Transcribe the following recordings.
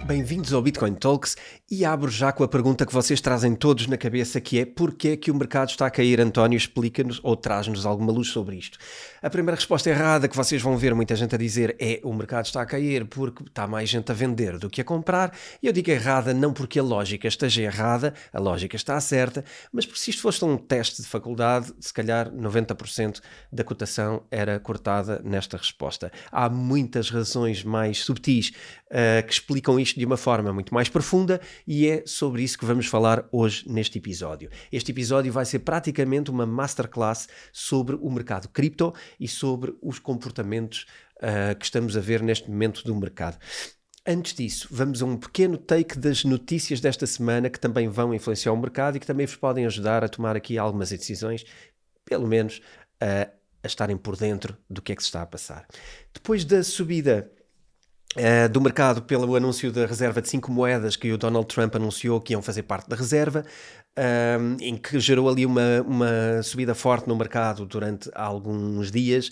Bem-vindos ao Bitcoin Talks e abro já com a pergunta que vocês trazem todos na cabeça, que é: porquê é que o mercado está a cair? António, explica-nos ou traz-nos alguma luz sobre isto. A primeira resposta errada que vocês vão ver muita gente a dizer é: o mercado está a cair porque está mais gente a vender do que a comprar. E eu digo errada não porque a lógica esteja errada, a lógica está certa, mas porque se isto fosse um teste de faculdade, se calhar 90% da cotação era cortada nesta resposta. Há muitas razões mais subtis que explicam isto de uma forma muito mais profunda, e é sobre isso que vamos falar hoje neste episódio. Este episódio vai ser praticamente uma masterclass sobre o mercado cripto e sobre os comportamentos que estamos a ver neste momento do mercado. Antes disso, vamos a um pequeno take das notícias desta semana que também vão influenciar o mercado e que também vos podem ajudar a tomar aqui algumas decisões, pelo menos a estarem por dentro do que é que se está a passar. Depois da subida do mercado pelo anúncio da reserva de 5 moedas que o Donald Trump anunciou que iam fazer parte da reserva, em que gerou ali uma subida forte no mercado durante alguns dias,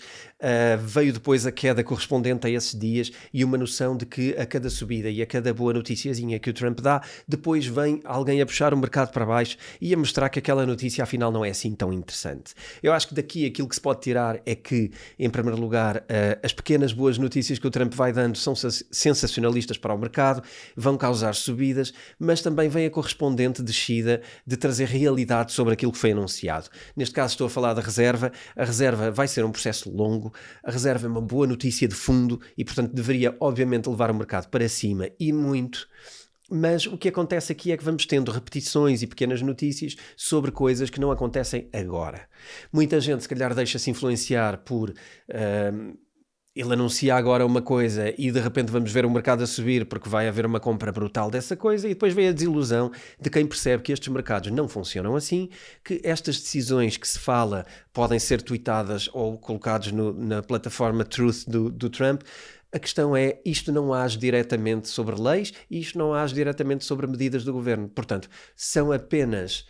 veio depois a queda correspondente a esses dias e uma noção de que a cada subida e a cada boa noticiazinha que o Trump dá, depois vem alguém a puxar o mercado para baixo e a mostrar que aquela notícia afinal não é assim tão interessante. Eu acho que daqui aquilo que se pode tirar é que, em primeiro lugar, as pequenas boas notícias que o Trump vai dando são sensacionalistas para o mercado, vão causar subidas, mas também vem a correspondente descida de trazer realidade sobre aquilo que foi anunciado. Neste caso estou a falar da reserva. A reserva vai ser um processo longo, a reserva é uma boa notícia de fundo e, portanto, deveria obviamente levar o mercado para cima e muito. Mas o que acontece aqui é que vamos tendo repetições e pequenas notícias sobre coisas que não acontecem agora. Muita gente, se calhar, deixa-se influenciar por ele anuncia agora uma coisa e de repente vamos ver o mercado a subir porque vai haver uma compra brutal dessa coisa, e depois vem a desilusão de quem percebe que estes mercados não funcionam assim, que estas decisões que se fala podem ser tweetadas ou colocadas na plataforma Truth do Trump. A questão é, isto não age diretamente sobre leis e isto não age diretamente sobre medidas do governo. Portanto, são apenas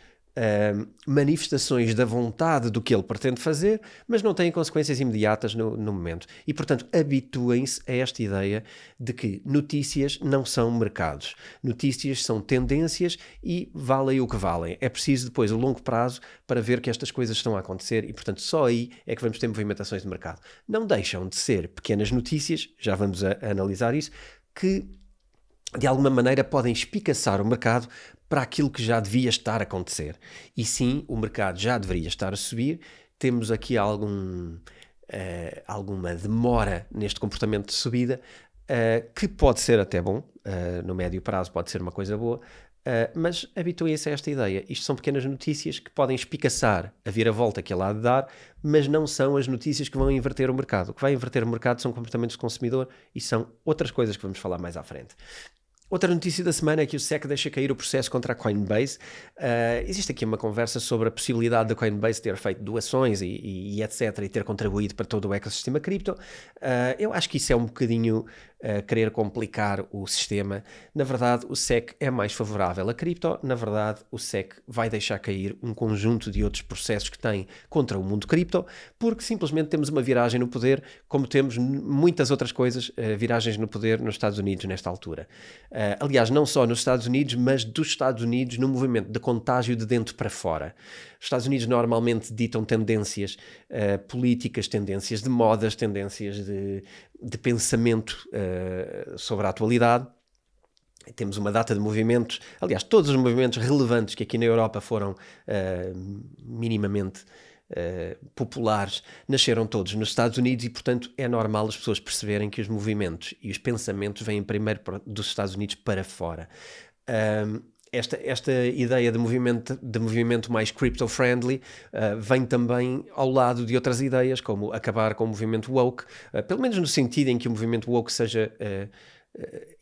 manifestações da vontade do que ele pretende fazer, mas não têm consequências imediatas no momento. E, portanto, habituem-se a esta ideia de que notícias não são mercados. Notícias são tendências e valem o que valem. É preciso depois o longo prazo para ver que estas coisas estão a acontecer e, portanto, só aí é que vamos ter movimentações de mercado. Não deixam de ser pequenas notícias, já vamos a analisar isso, que de alguma maneira podem espicaçar o mercado para aquilo que já devia estar a acontecer. E sim, o mercado já deveria estar a subir. Temos aqui alguma demora neste comportamento de subida, que pode ser até bom, no médio prazo pode ser uma coisa boa, mas habituem-se a esta ideia. Isto são pequenas notícias que podem espicaçar a viravolta que ele há de dar, mas não são as notícias que vão inverter o mercado. O que vai inverter o mercado são comportamentos do consumidor e são outras coisas que vamos falar mais à frente. Outra notícia da semana é que o SEC deixa cair o processo contra a Coinbase. Existe aqui uma conversa sobre a possibilidade da Coinbase ter feito doações e etc. e ter contribuído para todo o ecossistema cripto. Eu acho que isso é um bocadinho querer complicar o sistema. Na verdade, o SEC é mais favorável a cripto. Na verdade, o SEC vai deixar cair um conjunto de outros processos que tem contra o mundo cripto, porque simplesmente temos uma viragem no poder, como temos muitas outras coisas, viragens no poder nos Estados Unidos nesta altura. Aliás, não só nos Estados Unidos, mas dos Estados Unidos no movimento de contágio de dentro para fora. Os Estados Unidos normalmente ditam tendências políticas, tendências de modas, tendências de pensamento sobre a atualidade. Temos uma data de movimentos, aliás, todos os movimentos relevantes que aqui na Europa foram minimamente populares, nasceram todos nos Estados Unidos e, portanto, é normal as pessoas perceberem que os movimentos e os pensamentos vêm primeiro dos Estados Unidos para fora. Esta ideia de movimento mais crypto-friendly vem também ao lado de outras ideias, como acabar com o movimento woke, pelo menos no sentido em que o movimento woke seja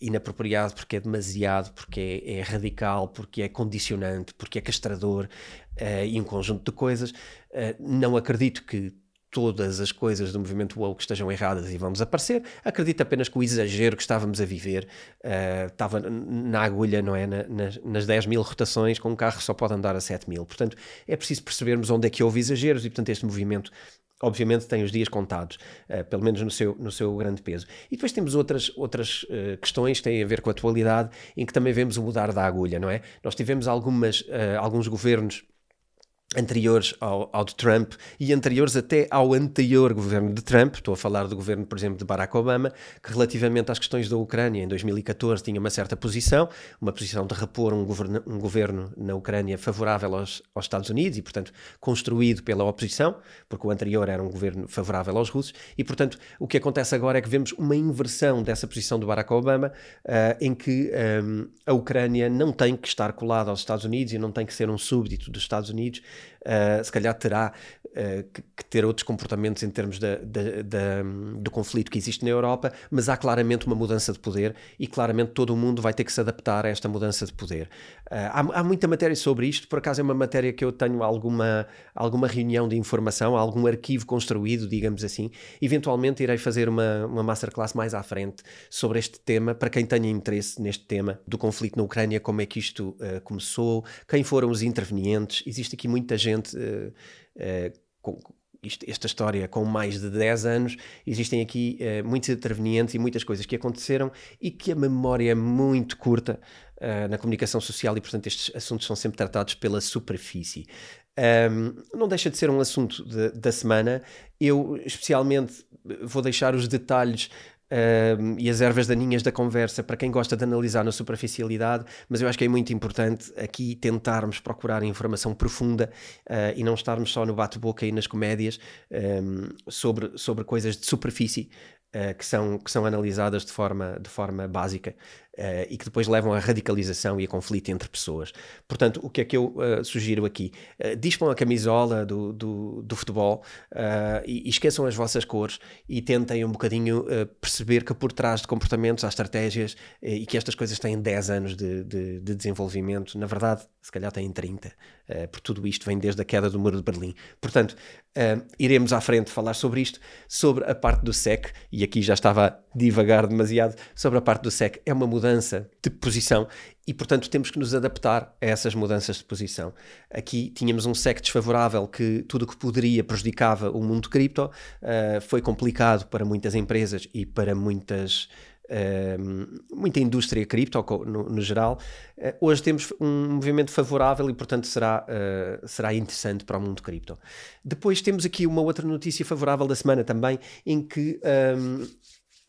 inapropriado porque é demasiado, porque é radical, porque é condicionante, porque é castrador e um conjunto de coisas. Não acredito que todas as coisas do movimento woke estejam erradas e vão desaparecer. Acredito apenas que o exagero que estávamos a viver estava na agulha, não é? Nas 10 mil rotações, com um carro que só pode andar a 7 mil. Portanto, é preciso percebermos onde é que houve exageros e, portanto, este movimento obviamente tem os dias contados, pelo menos no seu grande peso. E depois temos outras questões que têm a ver com a atualidade, em que também vemos o mudar da agulha, não é? Nós tivemos alguns governos anteriores ao de Trump e anteriores até ao anterior governo de Trump. Estou a falar do governo, por exemplo, de Barack Obama, que relativamente às questões da Ucrânia em 2014 tinha uma certa posição, uma posição de repor um governo na Ucrânia favorável aos Estados Unidos e, portanto, construído pela oposição, porque o anterior era um governo favorável aos russos e, portanto, o que acontece agora é que vemos uma inversão dessa posição do Barack Obama, em que a Ucrânia não tem que estar colada aos Estados Unidos e não tem que ser um súbdito dos Estados Unidos. Se calhar terá que ter outros comportamentos em termos do conflito que existe na Europa, mas há claramente uma mudança de poder e claramente todo o mundo vai ter que se adaptar a esta mudança de poder. Há muita matéria sobre isto, por acaso é uma matéria que eu tenho alguma reunião de informação, algum arquivo construído, digamos assim. Eventualmente irei fazer uma masterclass mais à frente sobre este tema, para quem tenha interesse neste tema do conflito na Ucrânia, como é que isto começou, quem foram os intervenientes. Existe aqui muita gente com esta história com mais de 10 anos, existem aqui muitos intervenientes e muitas coisas que aconteceram e que a memória é muito curta na comunicação social e, portanto, estes assuntos são sempre tratados pela superfície. Não deixa de ser um assunto da semana. Eu, especialmente, vou deixar os detalhes e as ervas daninhas da conversa para quem gosta de analisar na superficialidade, mas eu acho que é muito importante aqui tentarmos procurar informação profunda e não estarmos só no bate-boca e nas comédias sobre coisas de superfície que são analisadas de forma básica e que depois levam à radicalização e a conflito entre pessoas. Portanto, o que é que eu sugiro aqui? Dispam a camisola do futebol e esqueçam as vossas cores e tentem um bocadinho perceber que por trás de comportamentos há estratégias e que estas coisas têm 10 anos de desenvolvimento. Na verdade, se calhar têm 30, porque tudo isto vem desde a queda do Muro de Berlim. Portanto, iremos à frente falar sobre isto, sobre a parte do SEC, e aqui já estava a divagar demasiado, sobre a parte do SEC. É uma mudança de posição e, portanto, temos que nos adaptar a essas mudanças de posição. Aqui tínhamos um SEC desfavorável, que tudo o que poderia prejudicava o mundo cripto. Foi complicado para muitas empresas e para muita indústria cripto no geral. Hoje temos um movimento favorável e, portanto, será interessante para o mundo cripto. Depois temos aqui uma outra notícia favorável da semana também, em que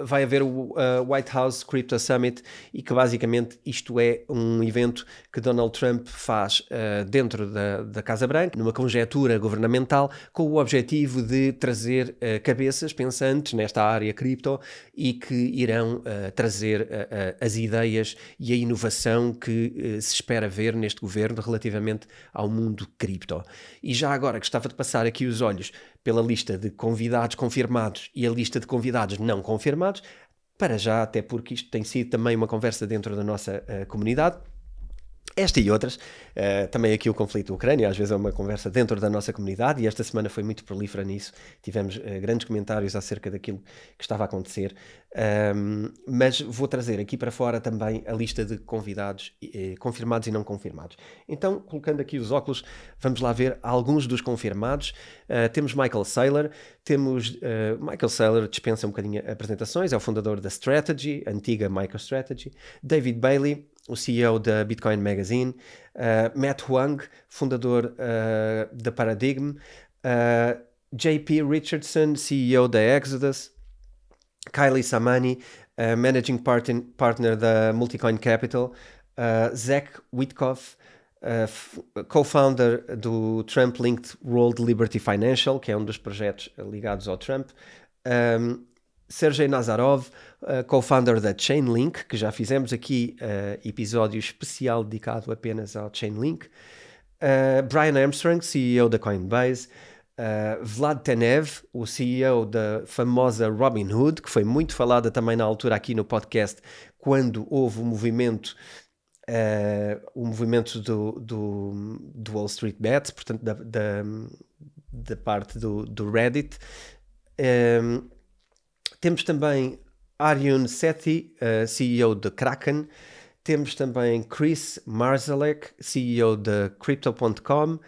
vai haver o White House Crypto Summit, e que basicamente isto é um evento que Donald Trump faz dentro da Casa Branca, numa conjectura governamental, com o objetivo de trazer cabeças pensantes nesta área cripto e que irão trazer as ideias e a inovação que se espera ver neste governo relativamente ao mundo cripto. E já agora gostava de passar aqui os olhos pela lista de convidados confirmados e a lista de convidados não confirmados, para já, até porque isto tem sido também uma conversa dentro da nossa comunidade. Esta e outras, também aqui o conflito da Ucrânia, às vezes é uma conversa dentro da nossa comunidade, e esta semana foi muito prolífera nisso. Tivemos grandes comentários acerca daquilo que estava a acontecer, mas vou trazer aqui para fora também a lista de convidados confirmados e não confirmados. Então, colocando aqui os óculos, vamos lá ver alguns dos confirmados. Temos Michael Saylor. Michael Saylor dispensa um bocadinho apresentações, é o fundador da Strategy, antiga MicroStrategy. David Bailey, o CEO da Bitcoin Magazine. Matt Huang, fundador da Paradigm. JP Richardson, CEO da Exodus. Kylie Samani, Managing Partner da Multicoin Capital. Zach Witkoff, co-founder do Trump-linked World Liberty Financial, que é um dos projetos ligados ao Trump. Sergei Nazarov, co-founder da Chainlink, que já fizemos aqui episódio especial dedicado apenas ao Chainlink. Brian Armstrong, CEO da Coinbase. Vlad Tenev, o CEO da famosa Robinhood, que foi muito falada também na altura aqui no podcast, quando houve o movimento do Wall Street Bets, portanto da parte do Reddit. Temos também Arjun Sethi, CEO da Kraken. Temos também Chris Marszalek, CEO da Crypto.com.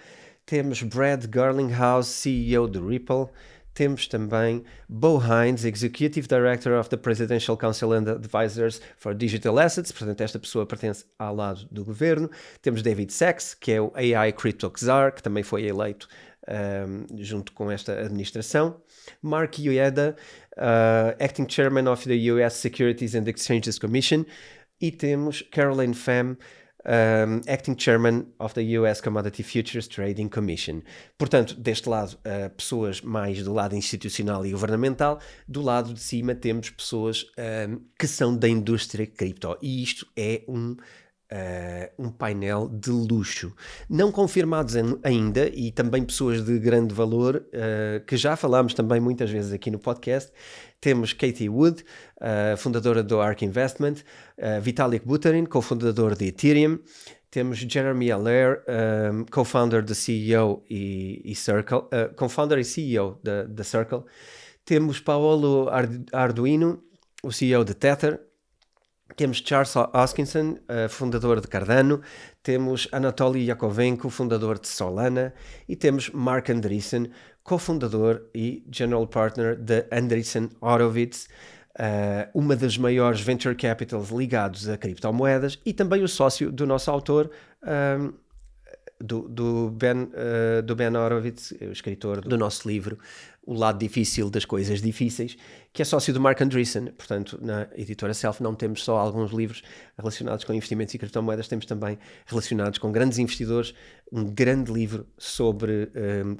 Temos Brad Garlinghouse, CEO de Ripple. Temos também Bo Hines, Executive Director of the Presidential Council and Advisors for Digital Assets, portanto esta pessoa pertence ao lado do governo. Temos David Sachs, que é o AI Crypto Czar, que também foi eleito junto com esta administração. Mark Ueda, Acting Chairman of the US Securities and Exchanges Commission. E temos Caroline Pham, Acting Chairman of the US Commodity Futures Trading Commission. Portanto, deste lado, pessoas mais do lado institucional e governamental. Do lado de cima temos pessoas que são da indústria cripto. E isto é um painel de luxo. Não confirmados ainda, e também pessoas de grande valor, que já falámos também muitas vezes aqui no podcast. Temos Cathie Wood, fundadora do ARK Investment, Vitalik Buterin, cofundador de Ethereum. Temos Jeremy Allaire, co-founder da CEO e Circle, co-founder e CEO da Circle. Temos Paolo Arduino, o CEO de Tether. Temos Charles Hoskinson, fundador de Cardano. Temos Anatoly Yakovenko, fundador de Solana. E temos Mark Andreessen, cofundador e general partner da Andreessen Horowitz, uma das maiores venture capitals ligados a criptomoedas, e também o sócio do nosso autor, do Ben Horowitz, o escritor do nosso livro O Lado Difícil das Coisas Difíceis, que é sócio do Mark Andreessen. Portanto, na editora Self não temos só alguns livros relacionados com investimentos e criptomoedas, temos também relacionados com grandes investidores, um grande livro sobre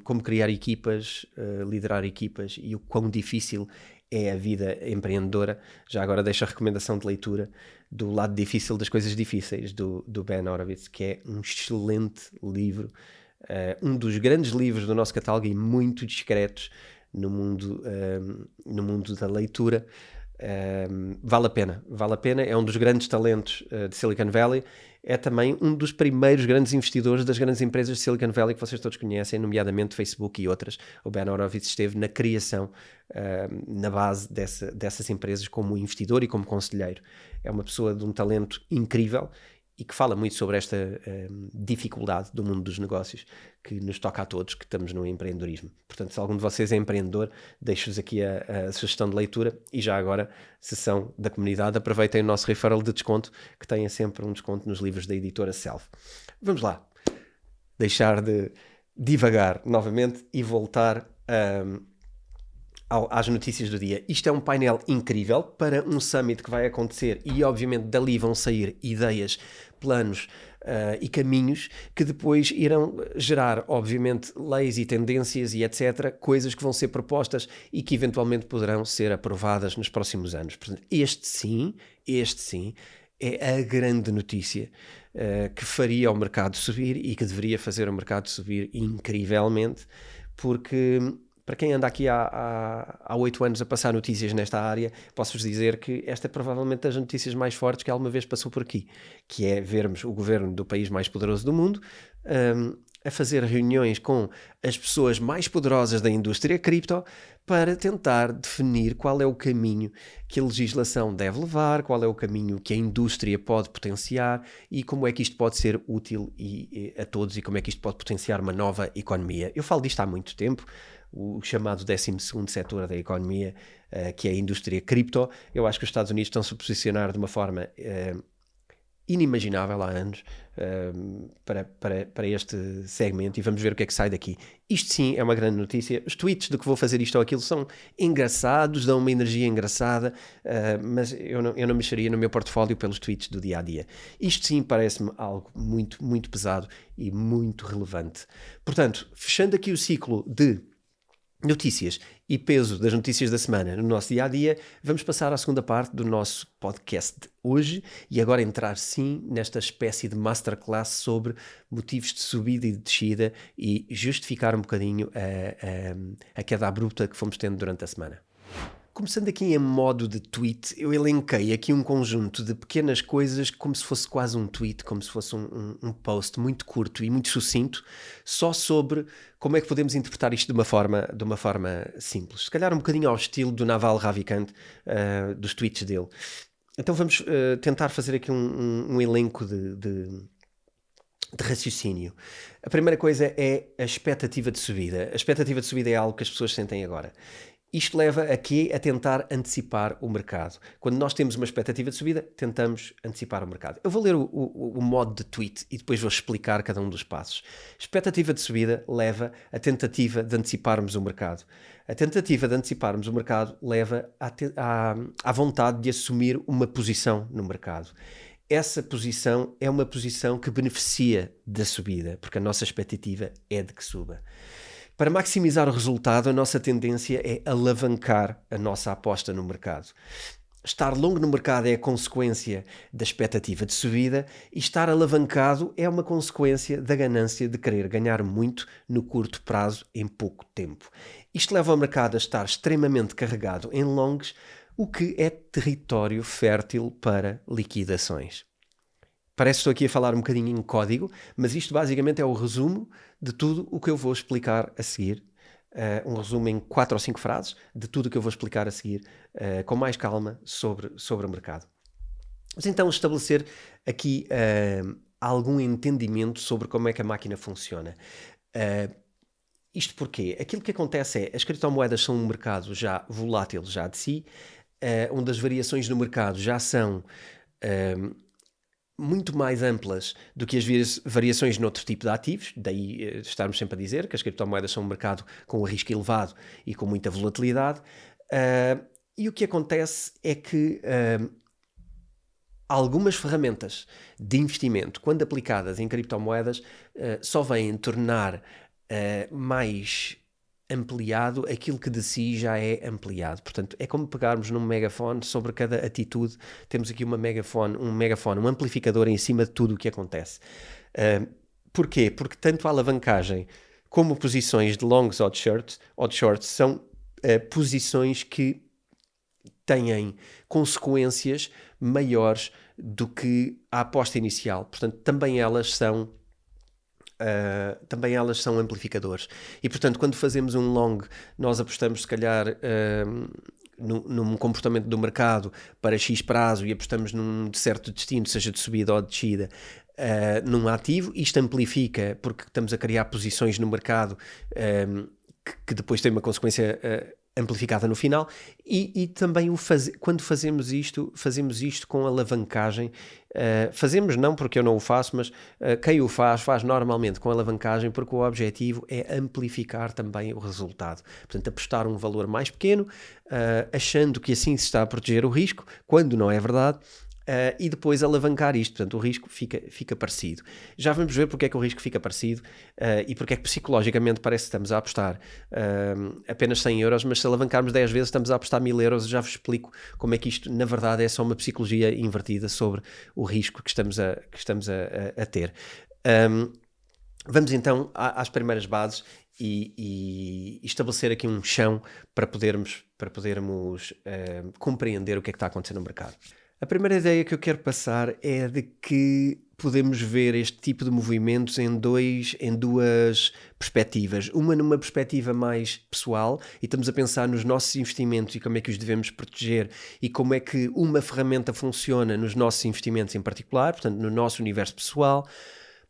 como criar equipas, liderar equipas e o quão difícil é a vida empreendedora. Já agora deixo a recomendação de leitura do Lado Difícil das Coisas Difíceis, do Ben Horowitz, que é um excelente livro, um dos grandes livros do nosso catálogo e muito discretos no mundo da leitura. Vale a pena, é um dos grandes talentos de Silicon Valley, é também um dos primeiros grandes investidores das grandes empresas de Silicon Valley que vocês todos conhecem, nomeadamente Facebook e outras. O Ben Horowitz esteve na criação, na base dessas empresas como investidor e como conselheiro. É uma pessoa de um talento incrível e que fala muito sobre esta dificuldade do mundo dos negócios que nos toca a todos que estamos no empreendedorismo. Portanto, se algum de vocês é empreendedor, deixo-vos aqui a sugestão de leitura. E já agora, se são da comunidade, aproveitem o nosso referral de desconto, que tem sempre um desconto nos livros da editora Self. Vamos lá, deixar de divagar novamente e voltar às notícias do dia. Isto é um painel incrível para um summit que vai acontecer e obviamente dali vão sair ideias, planos e caminhos que depois irão gerar obviamente leis e tendências e etc, coisas que vão ser propostas e que eventualmente poderão ser aprovadas nos próximos anos. Portanto, este sim é a grande notícia que faria o mercado subir e que deveria fazer o mercado subir incrivelmente, porque para quem anda aqui há 8 anos a passar notícias nesta área, posso-vos dizer que esta é provavelmente das notícias mais fortes que alguma vez passou por aqui, que é vermos o governo do país mais poderoso do mundo a fazer reuniões com as pessoas mais poderosas da indústria cripto para tentar definir qual é o caminho que a legislação deve levar, qual é o caminho que a indústria pode potenciar e como é que isto pode ser útil a todos e como é que isto pode potenciar uma nova economia. Eu falo disto há muito tempo, o chamado 12º setor da economia, que é a indústria cripto. Eu acho que os Estados Unidos estão-se a posicionar de uma forma inimaginável há anos para este segmento e vamos ver o que é que sai daqui. Isto sim é uma grande notícia. Os tweets de que vou fazer isto ou aquilo são engraçados, dão uma energia engraçada, mas eu não mexeria no meu portfólio pelos tweets do dia-a-dia. Isto sim parece-me algo muito, muito pesado e muito relevante. Portanto, fechando aqui o ciclo de notícias e peso das notícias da semana no nosso dia-a-dia, vamos passar à segunda parte do nosso podcast de hoje e agora entrar sim nesta espécie de masterclass sobre motivos de subida e de descida e justificar um bocadinho a queda abrupta que fomos tendo durante a semana. Começando aqui em modo de tweet, eu elenquei aqui um conjunto de pequenas coisas como se fosse quase um tweet, como se fosse um post muito curto e muito sucinto, só sobre como é que podemos interpretar isto de uma forma simples. Se calhar um bocadinho ao estilo do Naval Ravikant, dos tweets dele. Então vamos tentar fazer aqui um elenco de raciocínio. A primeira coisa é a expectativa de subida. A expectativa de subida é algo que as pessoas sentem agora. Isto leva a quê? A tentar antecipar o mercado. Quando nós temos uma expectativa de subida, tentamos antecipar o mercado. Eu vou ler o modo de tweet e depois vou explicar cada um dos passos. Expectativa de subida leva à tentativa de anteciparmos o mercado. A tentativa de anteciparmos o mercado leva à vontade de assumir uma posição no mercado. Essa posição é uma posição que beneficia da subida, porque a nossa expectativa é de que suba. Para maximizar o resultado, a nossa tendência é alavancar a nossa aposta no mercado. Estar longo no mercado é a consequência da expectativa de subida e estar alavancado é uma consequência da ganância de querer ganhar muito no curto prazo em pouco tempo. Isto leva o mercado a estar extremamente carregado em longs, o que é território fértil para liquidações. Parece que estou aqui a falar um bocadinho em código, mas isto basicamente é o resumo de tudo o que eu vou explicar a seguir. Um resumo em 4 ou 5 frases de tudo o que eu vou explicar a seguir, com mais calma sobre o mercado. Mas então estabelecer aqui algum entendimento sobre como é que a máquina funciona. Isto porquê? Aquilo que acontece é, as criptomoedas são um mercado já volátil já de si, onde as variações no mercado já são muito mais amplas do que as variações noutro tipo de ativos, daí estarmos sempre a dizer que as criptomoedas são um mercado com um risco elevado e com muita volatilidade, e o que acontece é que algumas ferramentas de investimento, quando aplicadas em criptomoedas, só vêm tornar mais ampliado aquilo que de si já é ampliado. Portanto, é como pegarmos num megafone, sobre cada atitude temos aqui um megafone, um amplificador em cima de tudo o que acontece. Porquê? Porque tanto a alavancagem como posições de longs ou de shorts são posições que têm consequências maiores do que a aposta inicial. Portanto, também elas são amplificadores. E, portanto, quando fazemos um long, nós apostamos, se calhar, num comportamento do mercado para X prazo e apostamos num certo destino, seja de subida ou de descida, num ativo. Isto amplifica porque estamos a criar posições no mercado que depois tem uma consequência amplificada no final, e também quando fazemos isto com alavancagem. Fazemos não porque eu não o faço, mas quem o faz normalmente com alavancagem, porque o objetivo é amplificar também o resultado. Portanto, apostar um valor mais pequeno, achando que assim se está a proteger o risco, quando não é verdade. E depois alavancar isto, portanto o risco fica parecido. Já vamos ver porque é que o risco fica parecido e porque é que psicologicamente parece que estamos a apostar apenas 100 euros, mas se alavancarmos 10 vezes estamos a apostar 1000 euros. Já vos explico como é que isto na verdade é só uma psicologia invertida sobre o risco que estamos a ter. Vamos então às primeiras bases e estabelecer aqui um chão para podermos compreender o que é que está acontecendo no mercado. A primeira ideia que eu quero passar é de que podemos ver este tipo de movimentos em duas perspectivas. Uma numa perspectiva mais pessoal, e estamos a pensar nos nossos investimentos e como é que os devemos proteger e como é que uma ferramenta funciona nos nossos investimentos em particular, portanto no nosso universo pessoal.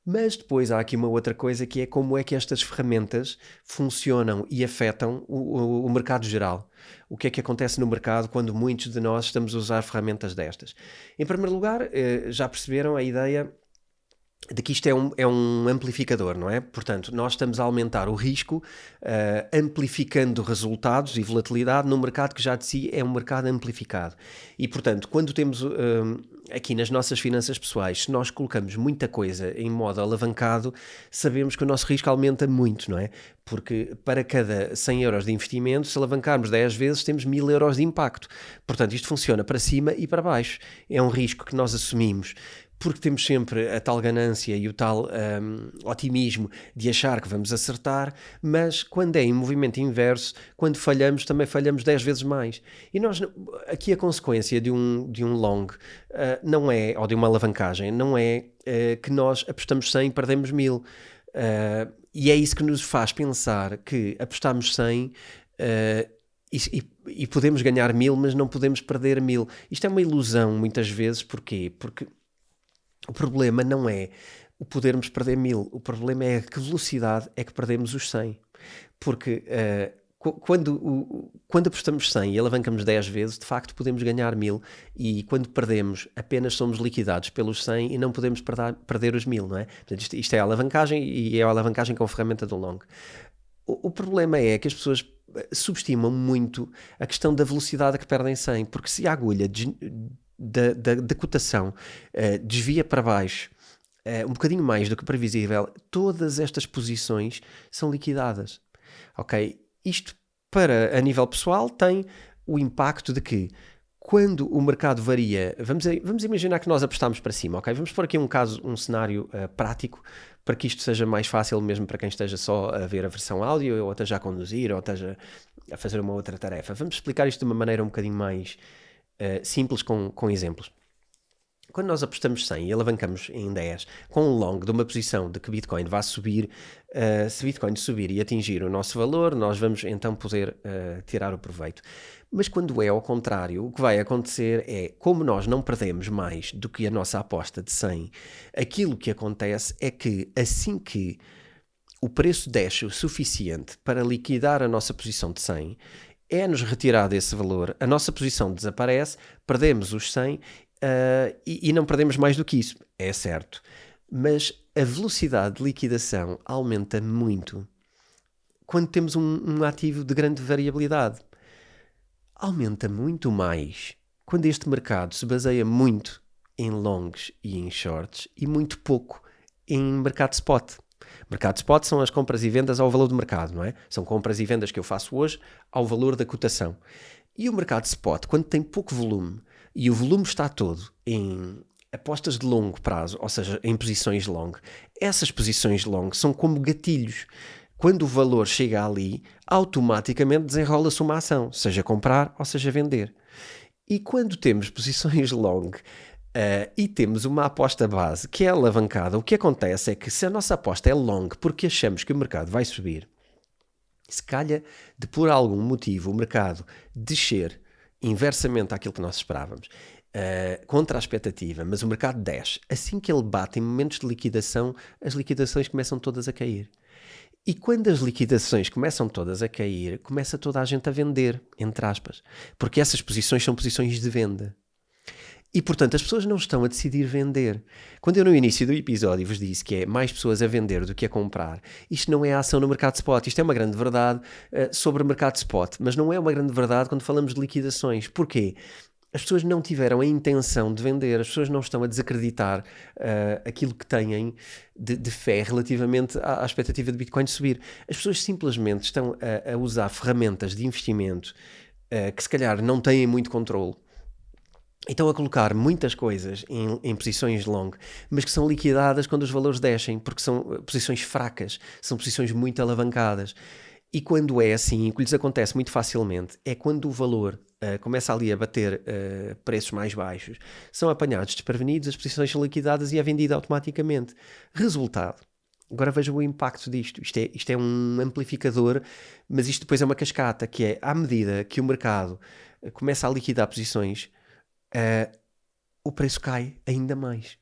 Mas depois há aqui uma outra coisa, que é como é que estas ferramentas funcionam e afetam o mercado geral. O que é que acontece no mercado quando muitos de nós estamos a usar ferramentas destas? Em primeiro lugar, já perceberam a ideia de que isto é um amplificador, não é? Portanto, nós estamos a aumentar o risco, amplificando resultados e volatilidade num mercado que já de si é um mercado amplificado. E, portanto, quando temos aqui nas nossas finanças pessoais, se nós colocamos muita coisa em modo alavancado, sabemos que o nosso risco aumenta muito, não é? Porque para cada 100 euros de investimento, se alavancarmos 10 vezes, temos 1000 euros de impacto. Portanto, isto funciona para cima e para baixo. É um risco que nós assumimos, porque temos sempre a tal ganância e o tal otimismo de achar que vamos acertar, mas quando é em movimento inverso, quando falhamos, também falhamos 10 vezes mais. E nós, aqui a consequência de um long não é, ou de uma alavancagem, não é que nós apostamos 100 e perdemos 1000. E é isso que nos faz pensar que apostamos 100 e podemos ganhar 1000, mas não podemos perder 1000. Isto é uma ilusão muitas vezes. Porquê? Porque o problema não é o podermos perder 1000. O problema é a que velocidade é que perdemos os 100. Porque quando apostamos 100 e alavancamos 10 vezes, de facto podemos ganhar 1000, e quando perdemos apenas somos liquidados pelos 100 e não podemos perder os 1000, não é? Portanto, isto é a alavancagem, e é a alavancagem com a ferramenta do long. O problema é que as pessoas subestimam muito a questão da velocidade a que perdem 100, porque se a agulha da cotação desvia para baixo um bocadinho mais do que previsível, todas estas posições são liquidadas. Ok? Isto, a nível pessoal, tem o impacto de que, quando o mercado varia, vamos imaginar que nós apostamos para cima, ok? Vamos pôr aqui um cenário prático, para que isto seja mais fácil mesmo para quem esteja só a ver a versão áudio, ou esteja a conduzir, ou esteja a fazer uma outra tarefa. Vamos explicar isto de uma maneira um bocadinho mais simples, com exemplos. Quando nós apostamos 100 e alavancamos em 10 com um long de uma posição de que Bitcoin vai subir, se Bitcoin subir e atingir o nosso valor, nós vamos então poder tirar o proveito. Mas quando é ao contrário, o que vai acontecer é, como nós não perdemos mais do que a nossa aposta de 100, aquilo que acontece é que, assim que o preço desce o suficiente para liquidar a nossa posição de 100, é-nos retirado esse valor, a nossa posição desaparece, perdemos os 100 e não perdemos mais do que isso, é certo. Mas a velocidade de liquidação aumenta muito quando temos um ativo de grande variabilidade. Aumenta muito mais quando este mercado se baseia muito em longs e em shorts e muito pouco em mercado spot. Mercado spot são as compras e vendas ao valor do mercado, não é? São compras e vendas que eu faço hoje ao valor da cotação. E o mercado spot, quando tem pouco volume, e o volume está todo em apostas de longo prazo, ou seja, em posições long, essas posições long são como gatilhos. Quando o valor chega ali, automaticamente desenrola-se uma ação, seja comprar ou seja vender. E quando temos posições long e temos uma aposta base que é alavancada, o que acontece é que, se a nossa aposta é long porque achamos que o mercado vai subir, se calha de, por algum motivo, o mercado descer inversamente àquilo que nós esperávamos, contra a expectativa, mas o mercado desce, assim que ele bate em momentos de liquidação, as liquidações começam todas a cair. E quando as liquidações começam todas a cair, começa toda a gente a vender, entre aspas, porque essas posições são posições de venda. E, portanto, as pessoas não estão a decidir vender. Quando eu no início do episódio vos disse que é mais pessoas a vender do que a comprar, isto não é a ação no mercado spot. Isto é uma grande verdade sobre o mercado spot, mas não é uma grande verdade quando falamos de liquidações. Porquê? As pessoas não tiveram a intenção de vender, as pessoas não estão a desacreditar aquilo que têm de fé relativamente à expectativa de Bitcoin subir. As pessoas simplesmente estão a usar ferramentas de investimento que se calhar não têm muito controle. Estão a colocar muitas coisas em posições long, mas que são liquidadas quando os valores descem, porque são posições fracas, são posições muito alavancadas. E quando é assim, o que lhes acontece muito facilmente é quando o valor começa ali a bater preços mais baixos, são apanhados desprevenidos, as posições são liquidadas e é vendida automaticamente. Resultado. Agora vejam o impacto disto. Isto é um amplificador, mas isto depois é uma cascata, que é, à medida que o mercado começa a liquidar posições, o preço cai ainda mais,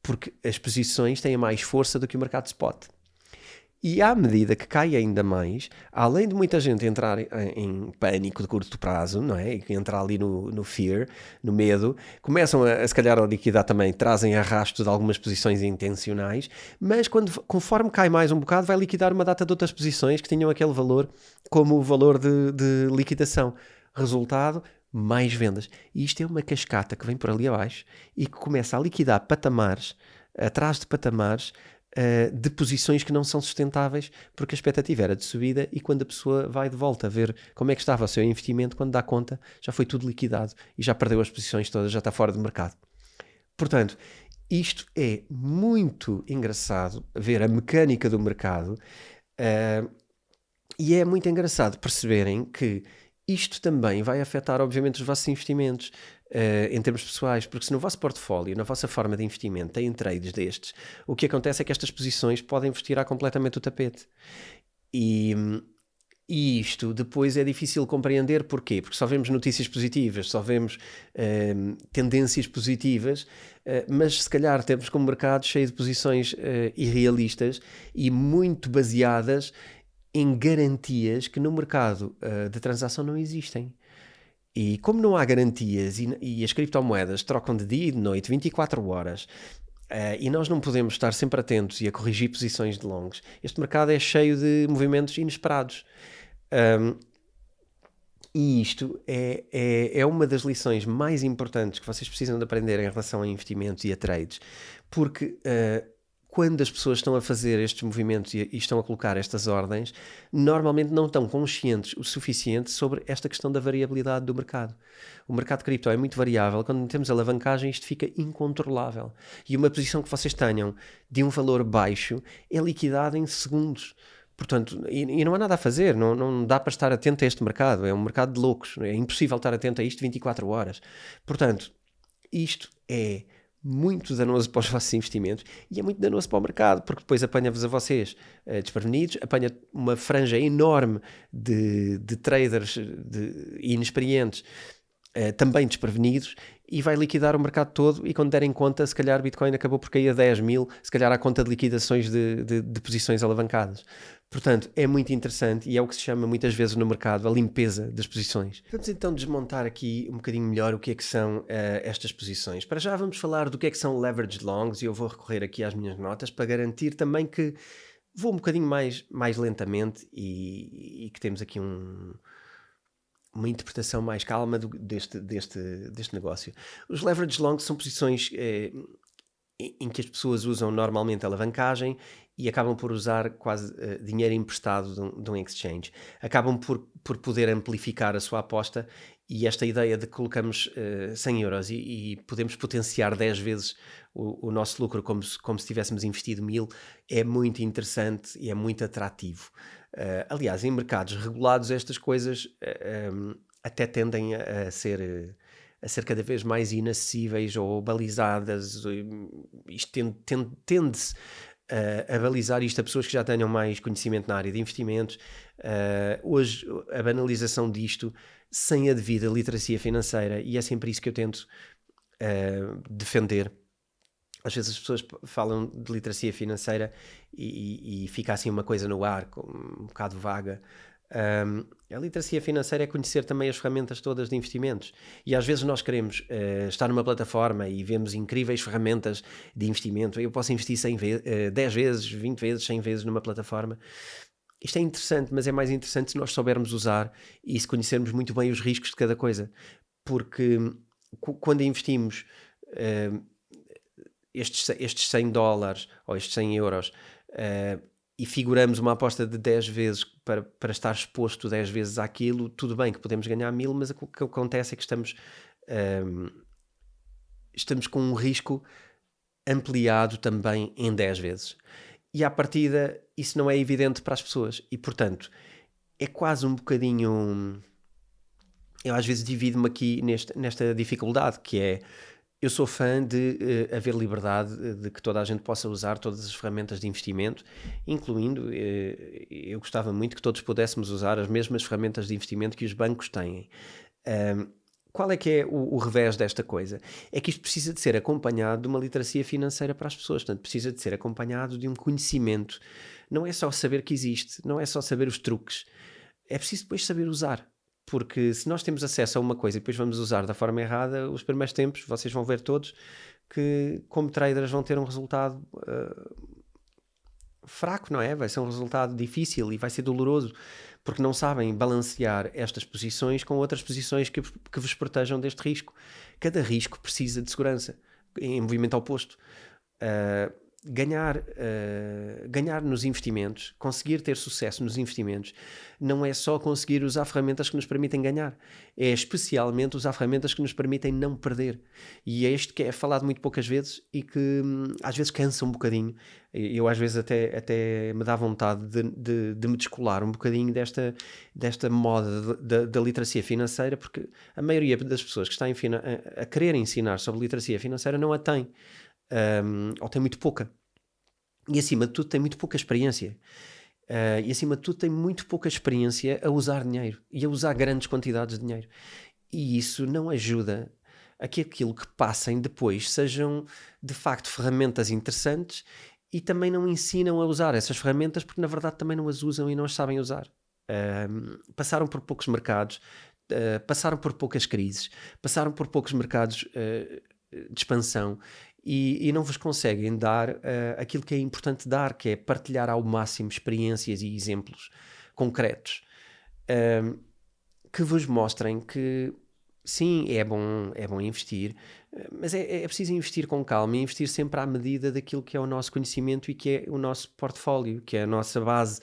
porque as posições têm mais força do que o mercado spot. E à medida que cai ainda mais, além de muita gente entrar em pânico de curto prazo, não é? E entrar ali no fear, no medo, começam se calhar a liquidar também, trazem arrasto de algumas posições intencionais, mas conforme cai mais um bocado, vai liquidar uma data de outras posições que tinham aquele valor como o valor de liquidação. Resultado, mais vendas. E isto é uma cascata que vem por ali abaixo e que começa a liquidar patamares, atrás de patamares, de posições que não são sustentáveis, porque a expectativa era de subida, e quando a pessoa vai de volta a ver como é que estava o seu investimento, quando dá conta, já foi tudo liquidado e já perdeu as posições todas, já está fora do mercado. Portanto, isto é muito engraçado, ver a mecânica do mercado, e é muito engraçado perceberem que isto também vai afetar, obviamente, os vossos investimentos em termos pessoais, porque se no vosso portfólio, na vossa forma de investimento, têm trades destes, o que acontece é que estas posições podem vos tirar completamente o tapete. E E isto depois é difícil compreender. Porquê? Porque só vemos notícias positivas, só vemos tendências positivas, mas se calhar temos como mercado cheio de posições irrealistas e muito baseadas em garantias que no mercado de transação não existem. E como não há garantias e as criptomoedas trocam de dia e de noite 24 horas, e nós não podemos estar sempre atentos e a corrigir posições de longos, este mercado é cheio de movimentos inesperados. E isto é uma das lições mais importantes que vocês precisam de aprender em relação a investimentos e a trades, porque quando as pessoas estão a fazer estes movimentos e estão a colocar estas ordens, normalmente não estão conscientes o suficiente sobre esta questão da variabilidade do mercado. O mercado de cripto é muito variável. Quando temos alavancagem, isto fica incontrolável. E uma posição que vocês tenham de um valor baixo é liquidada em segundos. Portanto, e não há nada a fazer, não dá para estar atento a este mercado, é um mercado de loucos, é impossível estar atento a isto 24 horas. Portanto, isto é muito danoso para os vossos investimentos e é muito danoso para o mercado, porque depois apanha-vos a vocês desprevenidos, apanha uma franja enorme de traders inexperientes também desprevenidos e vai liquidar o mercado todo. E quando derem conta, se calhar Bitcoin acabou por cair a 10 mil, se calhar à conta de liquidações de posições alavancadas. Portanto, é muito interessante e é o que se chama muitas vezes no mercado a limpeza das posições. Vamos então desmontar aqui um bocadinho melhor o que é que são estas posições. Para já vamos falar do que é que são leveraged longs e eu vou recorrer aqui às minhas notas para garantir também que vou um bocadinho mais lentamente e que temos aqui uma interpretação mais calma deste negócio. Os leverage longs são posições em que as pessoas usam normalmente alavancagem e acabam por usar quase dinheiro emprestado de um exchange. Acabam por poder amplificar a sua aposta e esta ideia de que colocamos 100 euros e podemos potenciar 10 vezes o nosso lucro como se tivéssemos investido 1000 é muito interessante e é muito atrativo. Aliás, em mercados regulados estas coisas até tendem a ser cada vez mais inacessíveis ou balizadas. Isto tende-se a balizar isto a pessoas que já tenham mais conhecimento na área de investimentos. Hoje a banalização disto sem a devida literacia financeira, e é sempre isso que eu tento defender. Às vezes as pessoas falam de literacia financeira e fica assim uma coisa no ar, um bocado vaga. A literacia financeira é conhecer também as ferramentas todas de investimentos, e às vezes nós queremos estar numa plataforma e vemos incríveis ferramentas de investimento. Eu posso investir 10 vezes, 20 vezes, 100 vezes numa plataforma. Isto é interessante, mas é mais interessante se nós soubermos usar e se conhecermos muito bem os riscos de cada coisa, porque quando investimos estes 100 dólares ou estes 100 euros e figuramos uma aposta de 10 vezes para estar exposto 10 vezes àquilo, tudo bem que podemos ganhar 1000, mas o que acontece é que estamos com um risco ampliado também em 10 vezes. E à partida isso não é evidente para as pessoas e, portanto, é quase um bocadinho... Eu às vezes divido-me aqui nesta dificuldade, que é... Eu sou fã de haver liberdade, de que toda a gente possa usar todas as ferramentas de investimento, incluindo, eu gostava muito que todos pudéssemos usar as mesmas ferramentas de investimento que os bancos têm. Qual é que é o revés desta coisa? É que isto precisa de ser acompanhado de uma literacia financeira para as pessoas, portanto precisa de ser acompanhado de um conhecimento. Não é só saber que existe, não é só saber os truques, é preciso depois saber usar. Porque se nós temos acesso a uma coisa e depois vamos usar da forma errada, os primeiros tempos, vocês vão ver todos, que como traders vão ter um resultado fraco, não é? Vai ser um resultado difícil e vai ser doloroso, porque não sabem balancear estas posições com outras posições que vos protejam deste risco. Cada risco precisa de segurança, em movimento oposto. Ganhar nos investimentos, conseguir ter sucesso nos investimentos, não é só conseguir usar ferramentas que nos permitem ganhar, é especialmente usar ferramentas que nos permitem não perder. E é isto que é falado muito poucas vezes e que às vezes cansa um bocadinho. Eu às vezes até me dá vontade de me descolar um bocadinho desta moda da literacia financeira, porque a maioria das pessoas que está a querer ensinar sobre literacia financeira não a tem. Ou tem muito pouca, e acima de tudo tem muito pouca experiência. e acima de tudo tem muito pouca experiência a usar dinheiro e a usar grandes quantidades de dinheiro. E isso não ajuda a que aquilo que passem depois sejam de facto ferramentas interessantes e também não ensinam a usar essas ferramentas porque na verdade também não as usam e não as sabem usar. Passaram por poucos mercados, passaram por poucas crises, passaram por poucos mercados de expansão e não vos conseguem dar aquilo que é importante dar, que é partilhar ao máximo experiências e exemplos concretos que vos mostrem que sim, é bom investir, mas é preciso investir com calma e investir sempre à medida daquilo que é o nosso conhecimento e que é o nosso portfólio, que é a nossa base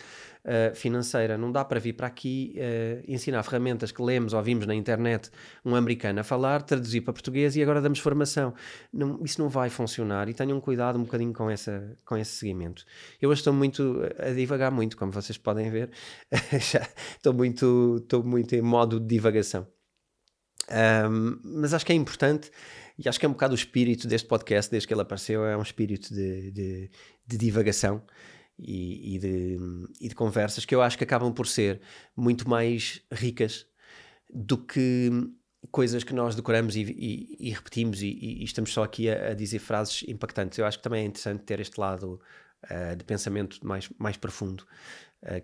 financeira. Não dá para vir para aqui ensinar ferramentas que lemos ou vimos na internet um americano a falar, traduzir para português e agora damos formação. Não, isso não vai funcionar e tenham cuidado um bocadinho com esse seguimento. Eu hoje estou muito a divagar muito, como vocês podem ver. Já estou muito em modo de divagação. Mas acho que é importante e acho que é um bocado o espírito deste podcast desde que ele apareceu, é um espírito de divagação e de conversas que eu acho que acabam por ser muito mais ricas do que coisas que nós decoramos e repetimos e estamos só aqui a dizer frases impactantes. Eu acho que também é interessante ter este lado de pensamento mais profundo,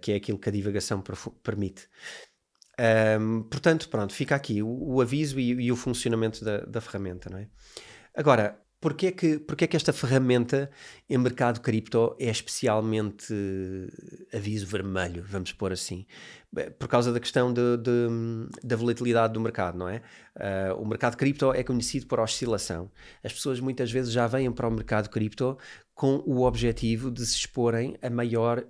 que é aquilo que a divagação permite. Portanto, pronto, fica aqui o aviso e o funcionamento da ferramenta, não é? Agora, porquê é que esta ferramenta em mercado cripto é especialmente aviso vermelho, vamos pôr assim? Por causa da questão da volatilidade do mercado, não é? O mercado cripto é conhecido por oscilação. As pessoas muitas vezes já vêm para o mercado cripto com o objetivo de se exporem a maior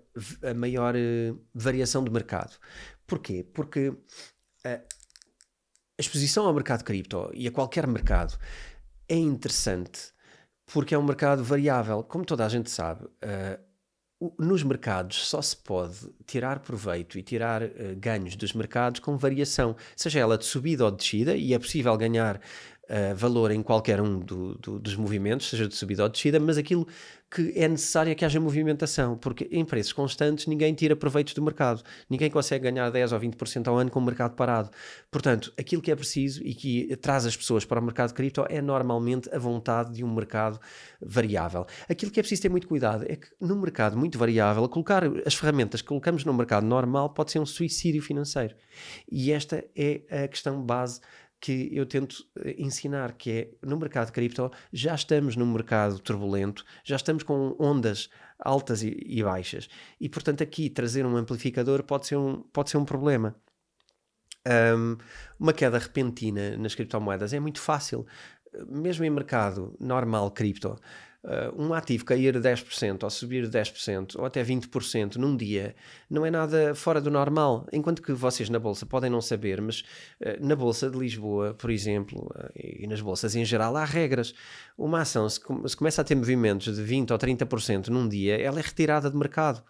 variação de mercado. Porquê? Porque a exposição ao mercado cripto e a qualquer mercado é interessante porque é um mercado variável. Como toda a gente sabe, nos mercados só se pode tirar proveito e tirar ganhos dos mercados com variação, seja ela de subida ou de descida, e é possível ganhar valor em qualquer um dos movimentos, seja de subida ou de descida, mas aquilo que é necessário é que haja movimentação, porque em preços constantes ninguém tira proveitos do mercado, ninguém consegue ganhar 10 ou 20% ao ano com o mercado parado. Portanto, aquilo que é preciso e que traz as pessoas para o mercado cripto é normalmente a vontade de um mercado variável. Aquilo que é preciso ter muito cuidado é que no mercado muito variável, colocar as ferramentas que colocamos no mercado normal pode ser um suicídio financeiro. E esta é a questão base que eu tento ensinar, que é, no mercado cripto, já estamos num mercado turbulento, já estamos com ondas altas e baixas, e portanto aqui trazer um amplificador pode ser um problema. Uma queda repentina nas criptomoedas é muito fácil, mesmo em mercado normal cripto. Um ativo cair 10% ou subir 10% ou até 20% num dia não é nada fora do normal, enquanto que vocês na Bolsa podem não saber, mas na Bolsa de Lisboa, por exemplo, e nas bolsas em geral, há regras. Uma ação, se começa a ter movimentos de 20% ou 30% num dia, ela é retirada de mercado.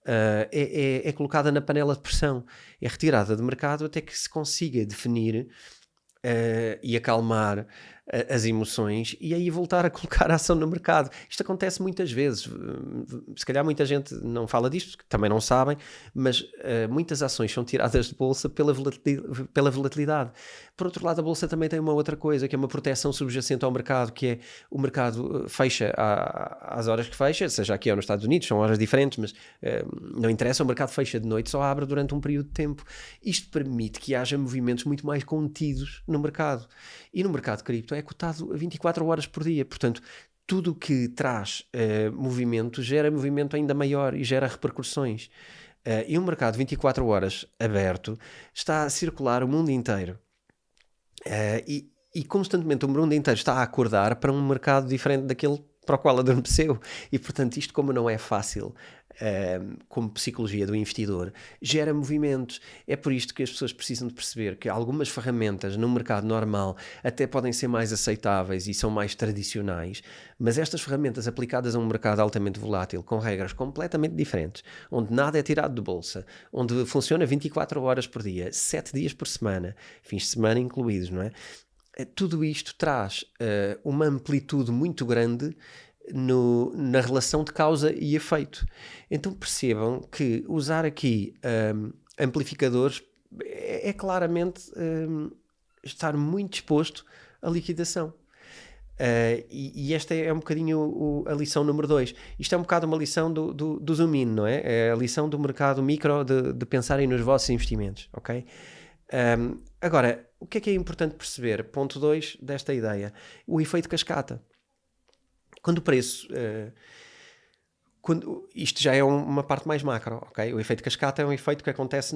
É colocada na panela de pressão, é retirada de mercado até que se consiga definir e acalmar as emoções e aí voltar a colocar a ação no mercado. Isto acontece muitas vezes. Se calhar muita gente não fala disto, porque também não sabem, mas muitas ações são tiradas de bolsa pela volatilidade. Por outro lado, a bolsa também tem uma outra coisa, que é uma proteção subjacente ao mercado, que é o mercado fecha às horas que fecha, seja aqui ou nos Estados Unidos, são horas diferentes, mas não interessa, o mercado fecha de noite, só abre durante um período de tempo. Isto permite que haja movimentos muito mais contidos no mercado. E no mercado cripto é cotado a 24 horas por dia, portanto tudo o que traz movimento gera movimento ainda maior e gera repercussões. E um mercado 24 horas aberto está a circular o mundo inteiro e constantemente o mundo inteiro está a acordar para um mercado diferente daquele para o qual adormeceu. E portanto isto, como não é fácil, como psicologia do investidor, gera movimentos. É por isto que as pessoas precisam de perceber que algumas ferramentas no mercado normal até podem ser mais aceitáveis e são mais tradicionais, mas estas ferramentas aplicadas a um mercado altamente volátil, com regras completamente diferentes, onde nada é tirado de bolsa, onde funciona 24 horas por dia, 7 dias por semana, fins de semana incluídos, não é? Tudo isto traz uma amplitude muito grande na relação de causa e efeito. Então percebam que usar aqui amplificadores é claramente estar muito exposto à liquidação. E esta é um bocadinho a lição número 2. Isto é um bocado uma lição do zoom in, não é? É a lição do mercado micro de pensarem nos vossos investimentos, ok? Agora, o que é importante perceber? Ponto 2 desta ideia. O efeito cascata. Quando o preço... isto já é uma parte mais macro, ok? O efeito cascata é um efeito que acontece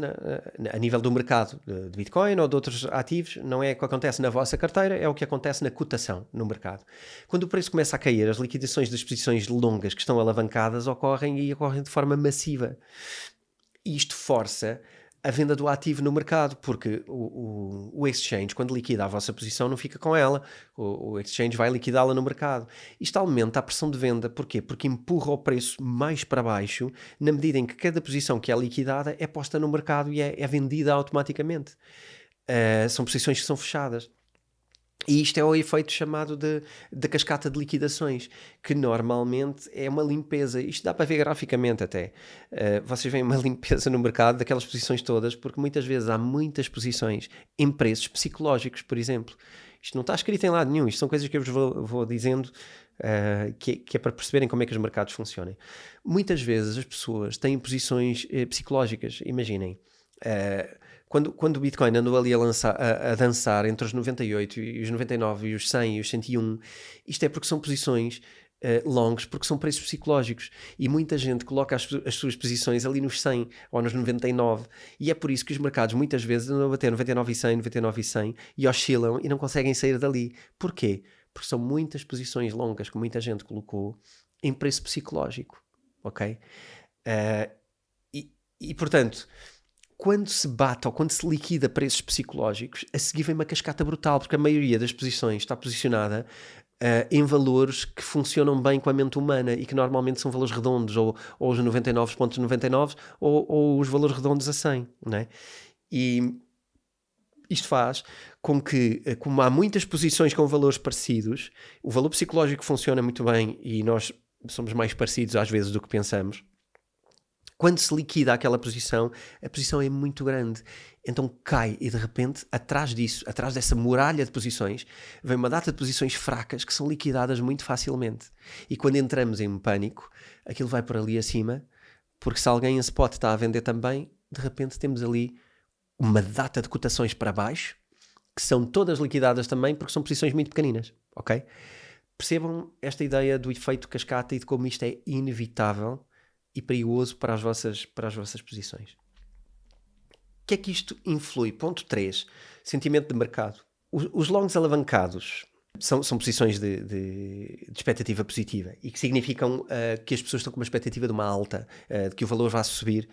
a nível do mercado de Bitcoin ou de outros ativos, não é o que acontece na vossa carteira, é o que acontece na cotação no mercado. Quando o preço começa a cair, as liquidações das posições longas que estão alavancadas ocorrem de forma massiva. E isto força a venda do ativo no mercado, porque o exchange, quando liquida a vossa posição, não fica com ela. O exchange vai liquidá-la no mercado. Isto aumenta a pressão de venda. Porquê? Porque empurra o preço mais para baixo, na medida em que cada posição que é liquidada é posta no mercado e é vendida automaticamente. São posições que são fechadas. E isto é o efeito chamado de cascata de liquidações, que normalmente é uma limpeza. Isto dá para ver graficamente até. Vocês veem uma limpeza no mercado daquelas posições todas, porque muitas vezes há muitas posições em preços psicológicos, por exemplo. Isto não está escrito em lado nenhum, isto são coisas que eu vos vou dizendo, que é para perceberem como é que os mercados funcionam. Muitas vezes as pessoas têm posições psicológicas, imaginem. Quando o Bitcoin andou ali a dançar entre os 98 e os 99 e os 100 e os 101, isto é porque são posições longas, porque são preços psicológicos, e muita gente coloca as suas posições ali nos 100 ou nos 99, e é por isso que os mercados muitas vezes andam a bater 99 e 100, 99 e 100 e oscilam e não conseguem sair dali. Porquê? Porque são muitas posições longas que muita gente colocou em preço psicológico, ok? E portanto, quando se bate ou quando se liquida preços psicológicos, a seguir vem uma cascata brutal, porque a maioria das posições está posicionada em valores que funcionam bem com a mente humana e que normalmente são valores redondos, ou os 99,99 ou os valores redondos a 100, não é? E isto faz com que, como há muitas posições com valores parecidos, o valor psicológico funciona muito bem e nós somos mais parecidos às vezes do que pensamos. Quando se liquida aquela posição, a posição é muito grande. Então cai e de repente, atrás disso, atrás dessa muralha de posições, vem uma data de posições fracas que são liquidadas muito facilmente. E quando entramos em pânico, aquilo vai por ali acima, porque se alguém em spot está a vender também, de repente temos ali uma data de cotações para baixo, que são todas liquidadas também, porque são posições muito pequeninas, ok? Percebam esta ideia do efeito cascata e de como isto é inevitável e perigoso para as vossas posições. O que é que isto influi? Ponto 3. Sentimento de mercado. Os longs alavancados são posições de expectativa positiva e que significam que as pessoas estão com uma expectativa de uma alta, de que o valor vai subir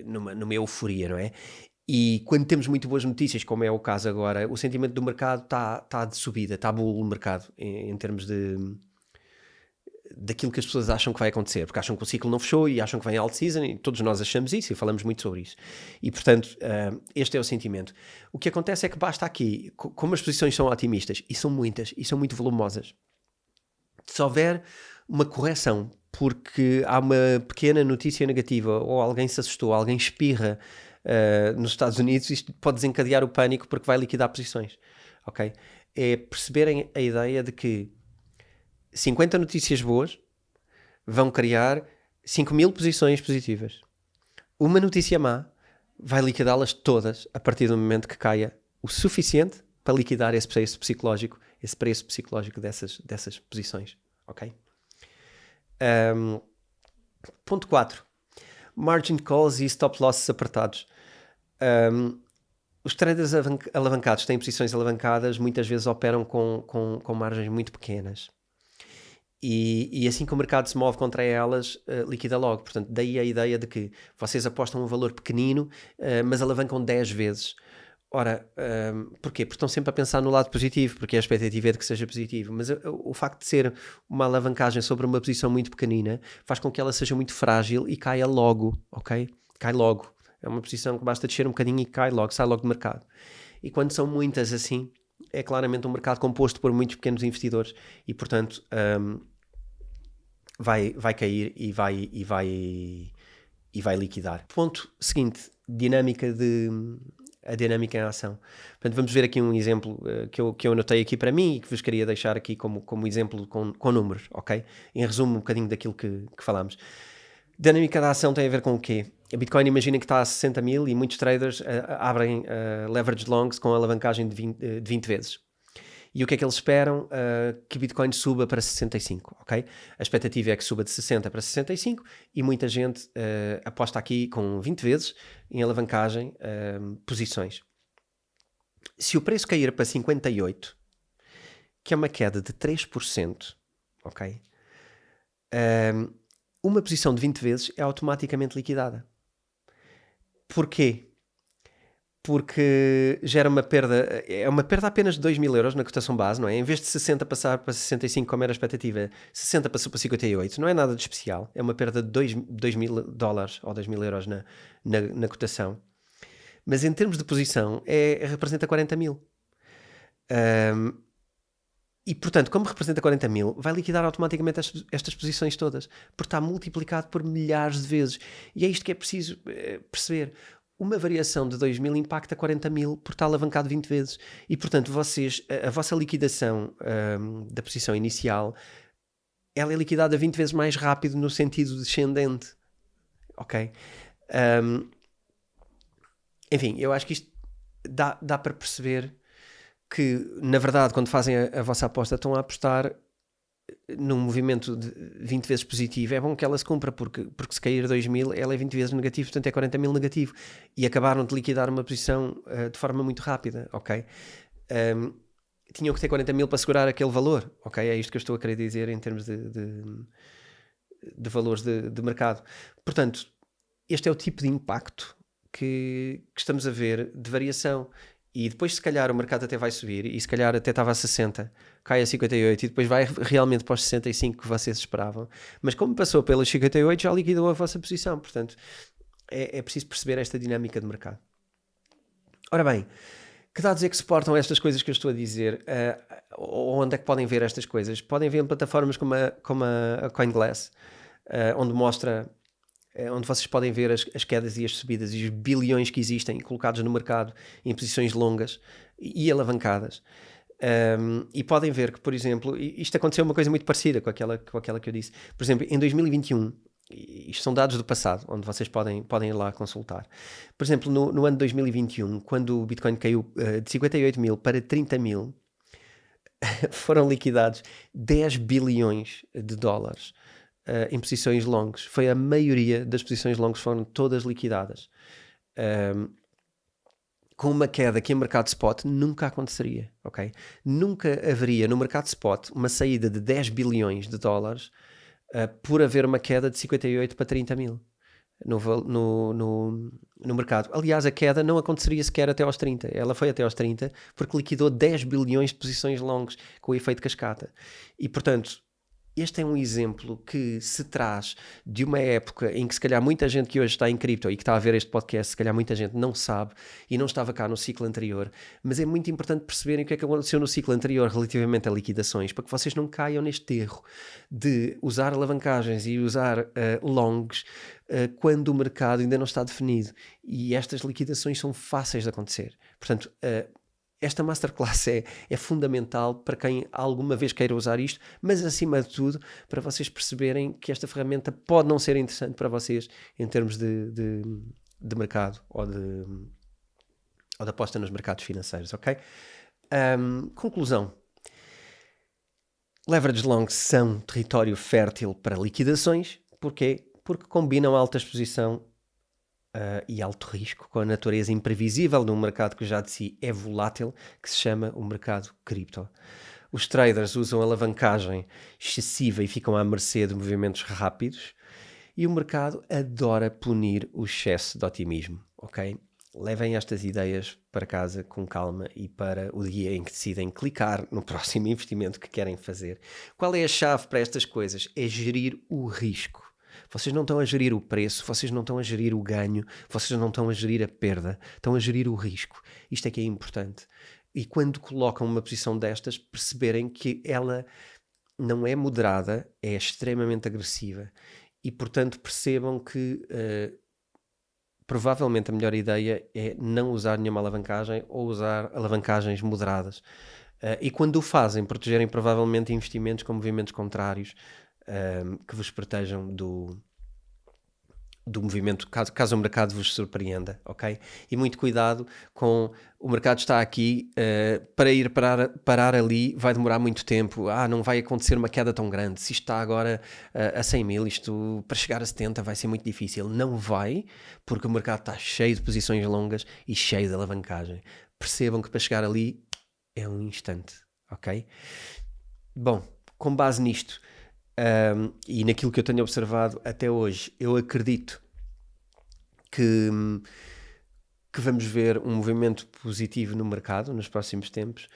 numa euforia, não é? E quando temos muito boas notícias, como é o caso agora, o sentimento do mercado está de subida, está bull no mercado em termos daquilo que as pessoas acham que vai acontecer, porque acham que o ciclo não fechou e acham que vem alt season, e todos nós achamos isso e falamos muito sobre isso. E portanto, este é o sentimento. O que acontece é que basta aqui, como as posições são otimistas, e são muitas, e são muito volumosas, se houver uma correção, porque há uma pequena notícia negativa, ou alguém se assustou, alguém espirra nos Estados Unidos, isto pode desencadear o pânico porque vai liquidar posições, ok? É perceberem a ideia de que 50 notícias boas vão criar 5.000 posições positivas. Uma notícia má vai liquidá-las todas a partir do momento que caia o suficiente para liquidar esse preço psicológico dessas posições. Ok? Ponto 4. Margin calls e stop losses apertados. Os traders alavancados têm posições alavancadas, muitas vezes operam com margens muito pequenas. E assim que o mercado se move contra elas, liquida logo. Portanto, daí a ideia de que vocês apostam um valor pequenino, mas alavancam 10 vezes. Ora, porquê? Porque estão sempre a pensar no lado positivo, porque a expectativa é de que seja positivo. Mas o facto de ser uma alavancagem sobre uma posição muito pequenina faz com que ela seja muito frágil e caia logo, ok? Cai logo. É uma posição que basta descer um bocadinho e cai logo, sai logo do mercado. E quando são muitas assim, é claramente um mercado composto por muitos pequenos investidores e, portanto, vai cair e vai liquidar. Ponto seguinte, a dinâmica em ação. Portanto, vamos ver aqui um exemplo que eu anotei aqui para mim e que vos queria deixar aqui como exemplo com números, ok? Em resumo, um bocadinho daquilo que falámos. Dinâmica da ação tem a ver com o quê? A Bitcoin, imagina que está a 60 mil e muitos traders abrem leverage longs com alavancagem de 20 vezes. E o que é que eles esperam? Que Bitcoin suba para 65, ok? A expectativa é que suba de 60 para 65 e muita gente aposta aqui com 20 vezes em alavancagem posições. Se o preço cair para 58, que é uma queda de 3%, ok? Uma posição de 20 vezes é automaticamente liquidada. Porquê? Porque gera uma perda, é uma perda apenas de 2.000 euros na cotação base, não é? Em vez de 60 passar para 65, como era a expectativa, 60 passou para 58, não é nada de especial, é uma perda de 2.000 dólares ou 2.000 euros na cotação. Mas em termos de posição, representa 40 mil. E, portanto, como representa 40 mil, vai liquidar automaticamente estas posições todas, porque está multiplicado por milhares de vezes. E é isto que é preciso perceber. Uma variação de 2 mil impacta 40 mil por estar alavancado 20 vezes. E, portanto, a vossa liquidação da posição inicial, ela é liquidada 20 vezes mais rápido no sentido descendente. Ok? Enfim, eu acho que isto dá para perceber que, na verdade, quando fazem a vossa aposta, estão a apostar num movimento de 20 vezes positivo. É bom que ela se cumpra, porque se cair 2 mil, ela é 20 vezes negativo, portanto é 40 mil negativo. E acabaram de liquidar uma posição de forma muito rápida, ok? Tinham que ter 40 mil para segurar aquele valor, ok? É isto que eu estou a querer dizer em termos de valores de mercado. Portanto, este é o tipo de impacto que estamos a ver de variação. E depois, se calhar, o mercado até vai subir e se calhar até estava a 60, cai a 58 e depois vai realmente para os 65 que vocês esperavam. Mas como passou pelos 58, já liquidou a vossa posição. Portanto, é preciso perceber esta dinâmica de mercado. Ora bem, que dados é que suportam estas coisas que eu estou a dizer? Onde é que podem ver estas coisas? Podem ver em plataformas como a CoinGlass, onde vocês podem ver as quedas e as subidas e os bilhões que existem colocados no mercado em posições longas e alavancadas. E podem ver que, por exemplo, isto aconteceu uma coisa muito parecida com aquela que eu disse. Por exemplo, em 2021, isto são dados do passado, onde vocês podem ir lá consultar. Por exemplo, no ano de 2021, quando o Bitcoin caiu de 58 mil para 30 mil, foram liquidados 10 bilhões de dólares em posições longas. Foi a maioria das posições longas foram todas liquidadas. Com uma queda que em mercado spot nunca aconteceria, ok? Nunca haveria no mercado spot uma saída de 10 bilhões de dólares por haver uma queda de 58 para 30 mil no mercado. Aliás, a queda não aconteceria sequer até aos 30. Ela foi até aos 30 porque liquidou 10 bilhões de posições longas com o efeito cascata. E, portanto, este é um exemplo que se traz de uma época em que se calhar muita gente que hoje está em cripto e que está a ver este podcast, se calhar muita gente não sabe e não estava cá no ciclo anterior, mas é muito importante perceberem o que é que aconteceu no ciclo anterior relativamente a liquidações, para que vocês não caiam neste erro de usar alavancagens e usar longs quando o mercado ainda não está definido. E estas liquidações são fáceis de acontecer. Portanto, esta masterclass é fundamental para quem alguma vez queira usar isto, mas acima de tudo para vocês perceberem que esta ferramenta pode não ser interessante para vocês em termos de mercado ou de aposta nos mercados financeiros, ok? Conclusão. Leverage longs são território fértil para liquidações. Porquê? Porque combinam alta exposição e alto risco com a natureza imprevisível de um mercado que já de si é volátil, que se chama o mercado cripto. Os traders usam alavancagem excessiva e ficam à mercê de movimentos rápidos, e o mercado adora punir o excesso de otimismo, ok? Levem estas ideias para casa com calma e para o dia em que decidem clicar no próximo investimento que querem fazer. Qual é a chave para estas coisas? É gerir o risco. Vocês não estão a gerir o preço, vocês não estão a gerir o ganho, vocês não estão a gerir a perda, estão a gerir o risco. Isto é que é importante. e quando colocam uma posição destas, perceberem que ela não é moderada, é extremamente agressiva e, portanto, percebam que provavelmente a melhor ideia é não usar nenhuma alavancagem ou usar alavancagens moderadas. E quando o fazem, protegerem provavelmente investimentos com movimentos contrários que vos protejam do movimento, caso o mercado vos surpreenda, ok? E muito cuidado com o mercado está aqui, para ir parar ali vai demorar muito tempo, não vai acontecer uma queda tão grande, se isto está agora a 100 mil, isto para chegar a 70 vai ser muito difícil. Não vai, porque o mercado está cheio de posições longas e cheio de alavancagem. Percebam que para chegar ali é um instante, ok? Bom, com base nisto, e naquilo que eu tenho observado até hoje, eu acredito que vamos ver um movimento positivo no mercado nos próximos tempos,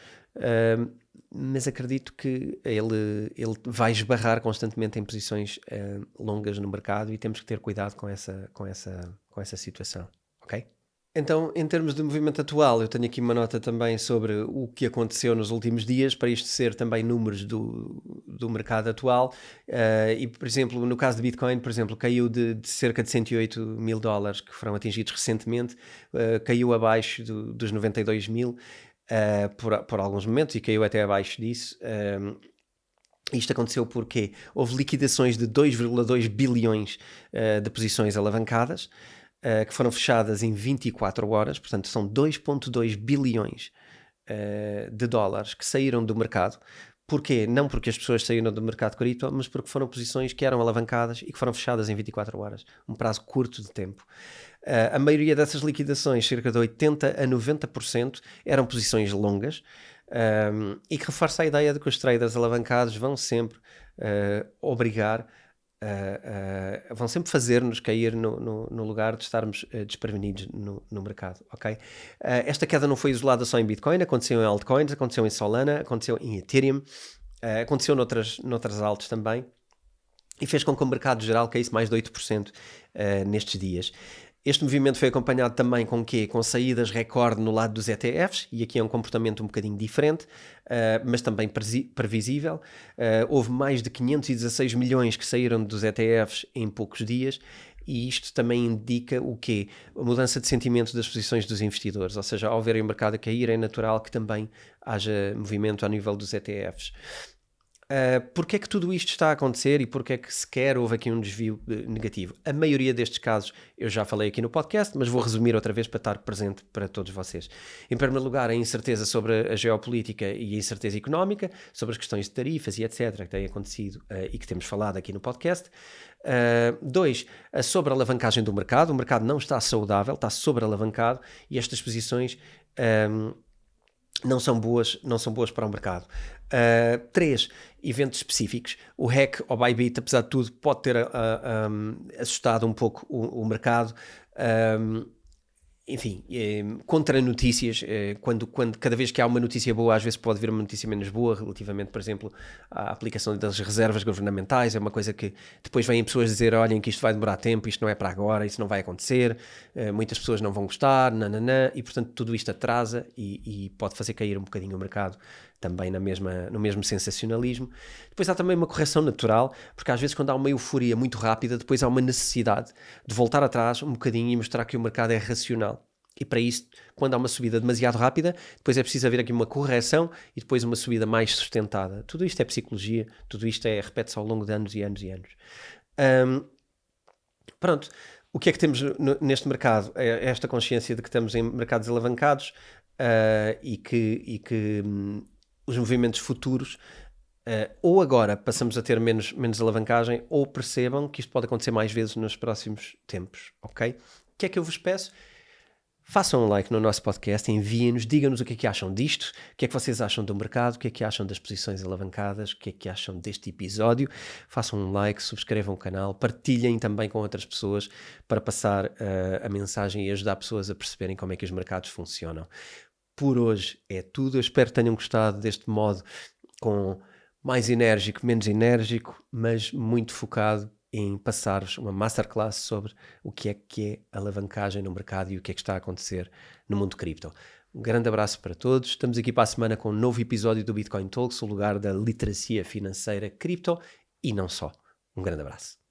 mas acredito que ele vai esbarrar constantemente em posições longas no mercado e temos que ter cuidado com essa situação, ok? Então, em termos de movimento atual, eu tenho aqui uma nota também sobre o que aconteceu nos últimos dias, para isto ser também números do mercado atual. E, por exemplo, no caso de Bitcoin, por exemplo, caiu de cerca de 108 mil dólares que foram atingidos recentemente, caiu abaixo dos 92 mil por alguns momentos e caiu até abaixo disso. Isto aconteceu porque houve liquidações de 2,2 bilhões de posições alavancadas, que foram fechadas em 24 horas, portanto são 2,2 bilhões de dólares que saíram do mercado. Porquê? Não porque as pessoas saíram do mercado cripto, mas porque foram posições que eram alavancadas e que foram fechadas em 24 horas, um prazo curto de tempo. A maioria dessas liquidações, cerca de 80% a 90%, eram posições longas, e que reforça a ideia de que os traders alavancados vão sempre vão sempre fazer-nos cair no lugar de estarmos desprevenidos no mercado, ok? Esta queda não foi isolada só em Bitcoin, aconteceu em altcoins, aconteceu em Solana, aconteceu em Ethereum, aconteceu noutras altas também, e fez com que o mercado geral caísse mais de 8% nestes dias. Este movimento foi acompanhado também com o quê? Com saídas recorde no lado dos ETFs, e aqui é um comportamento um bocadinho diferente, mas também previsível. Houve mais de 516 milhões que saíram dos ETFs em poucos dias, e isto também indica o quê? A mudança de sentimento das posições dos investidores, ou seja, ao verem o mercado a cair, é natural que também haja movimento a nível dos ETFs. Porque é que tudo isto está a acontecer e porque é que sequer houve aqui um desvio negativo? A maioria destes casos eu já falei aqui no podcast, mas vou resumir outra vez para estar presente para todos vocês. Em primeiro lugar, a incerteza sobre a geopolítica e a incerteza económica, sobre as questões de tarifas e etc. que têm acontecido e que temos falado aqui no podcast. 2, sobre a alavancagem do mercado. O mercado não está saudável, está sobre-alavancado, e estas posições não são boas para o mercado. 3, eventos específicos. O hack ao Bybit, apesar de tudo, pode ter assustado um pouco o mercado. Enfim, contra notícias, quando cada vez que há uma notícia boa, às vezes pode vir uma notícia menos boa, relativamente, por exemplo, à aplicação das reservas governamentais. É uma coisa que depois vêm pessoas dizer, olhem que isto vai demorar tempo, isto não é para agora, isso não vai acontecer, muitas pessoas não vão gostar, nananã, e portanto tudo isto atrasa e pode fazer cair um bocadinho o mercado também no mesmo sensacionalismo. Depois há também uma correção natural, porque às vezes quando há uma euforia muito rápida, depois há uma necessidade de voltar atrás um bocadinho e mostrar que o mercado é racional. E para isso, quando há uma subida demasiado rápida, depois é preciso haver aqui uma correção e depois uma subida mais sustentada. Tudo isto é psicologia, tudo isto repete-se ao longo de anos e anos e anos. Pronto, o que é que temos neste mercado? É esta consciência de que estamos em mercados alavancados e que os movimentos futuros ou agora passamos a ter menos alavancagem, ou percebam que isto pode acontecer mais vezes nos próximos tempos, ok? O que é que eu vos peço? Façam um like no nosso podcast, enviem-nos, digam-nos o que é que acham disto, o que é que vocês acham do mercado, o que é que acham das posições alavancadas, o que é que acham deste episódio. Façam um like, subscrevam o canal, partilhem também com outras pessoas para passar a mensagem e ajudar pessoas a perceberem como é que os mercados funcionam. Por hoje é tudo, eu espero que tenham gostado deste modo com mais enérgico, menos enérgico, mas muito focado em passar-vos uma masterclass sobre o que é alavancagem no mercado e o que é que está a acontecer no mundo cripto. Um grande abraço para todos. Estamos aqui para a semana com um novo episódio do Bitcoin Talks, o lugar da literacia financeira cripto e não só. Um grande abraço.